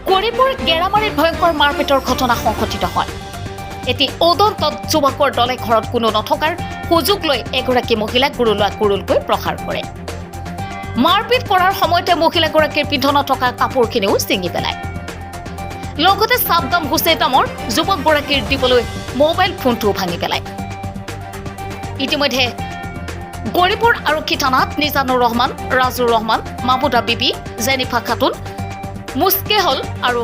গৌৰীপুৰ গেৰামাৰীত ভয়ংকৰ মাৰপিটৰ ঘটনা সংঘটিত হয়। এটি অদন্তত যুৱকৰ দলে ঘৰত কোনো নথকাৰ সুযোগ লৈ এগৰাকী মহিলাক গুৰুলকৈ প্ৰহাৰ কৰে। মাৰপিট কৰাৰ সময়তে মহিলাগৰাকীৰ পিন্ধনত থকা কাপোৰখিনিও ছিঙি পেলায়। লগতে সাবদাম হুছেইন নামৰ যুৱকগৰাকীৰ দিবলৈ মোবাইল ফোনটোও ভাঙি পেলায়। ইতিমধ্যে গৌৰীপুৰ আৰক্ষী থানাত নিজানুৰ ৰহমান, ৰাজুৰ ৰহমান, মাহমুদা বিবি, জেনিফা খাতুন, মুস্কেহল আৰু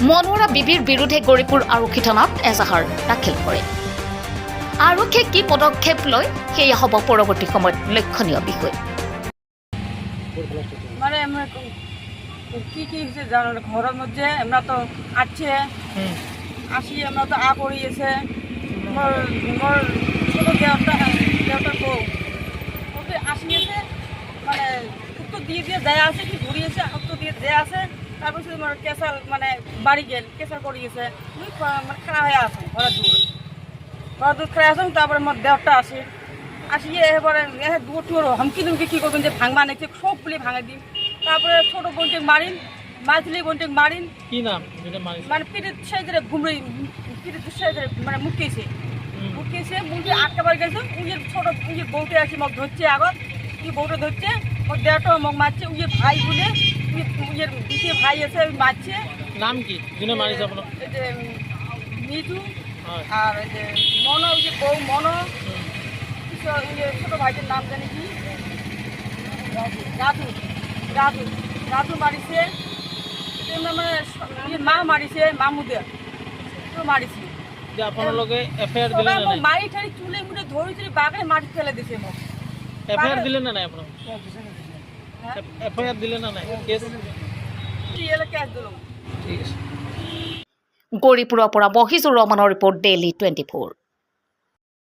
মনোৰা বিবিৰ বিৰুদ্ধে গৌৰীপুৰ আৰক্ষী থানাত এজাহাৰ দাখিল কৰে। আৰক্ষীয়ে কি পদক্ষেপ লয় সেয়া হ'ব পৰৱৰ্তী সময়ত লক্ষণীয় বিষয়। মানে কি হয়েছে জানো, ঘরের মধ্যে আমরা তো আসি আমরা তো করিয়েছে মোর ছোট দেওয়ার বউ ওকে আসিয়েছে, মানে উত্তর দিয়ে দেয়া আছে, কি ঘুরিয়েছে উত্তর দিয়ে দেয়া আছে। তারপর শুধু কেসাল মানে বাড়ি গেল, কেসাল করিয়েছে, মানে খারাপ হয়ে আসে ঘরের দূর খারাপ আসুন। তারপরে মোর দেওয়ারটা আসিয়ে এবারে দুটো হমকি দুমকি কী করবেন যে ভাঙবা নাকি সবগুলি ভাঙা দিন। তারপরে ছোট বোনটিকে মারিন, মাছলি বোনটিকে মারিন, কি নাম মানে পিঠের সাইজে ঘুমড়ি, পিঠের সাইজে মানে মুটকেছে মুটকে আটকাবার গেছে। উইয়ের ছোট উইয়ের বউটে আসি মোক ধরছে, আগত কি বউটা ধরছে, ওর দেড়টা মোক মারছে। উইয়ের ভাই বলে উইয়ের দ্বিতীয় ভাই আছে, ওই মারছে। নাম কি মারিছে আপনার? এই যে মিঠু আর এই যে মনো, ওই যে বউ মনো, ছোট ভাইটির নাম জানি কি, রাজু মারিছে। মানে মা মারিছে, মামুদে মারিছে। আপনার লগে এফআইআর দিলেন না? মারি ঠারি চুলে মুড়ে ধরেছি, বাগানে মাটি ফেলে দিছে। এফআইআর দিলেন না আপনার? এফআইআর দিলেন না? কেস কেস দিল। ঠিক আছে। গৌৰীপুৰৰ পৰা মহিজুৰ ৰহমানৰ ৰিপৰ্ট, ডেইলি 24।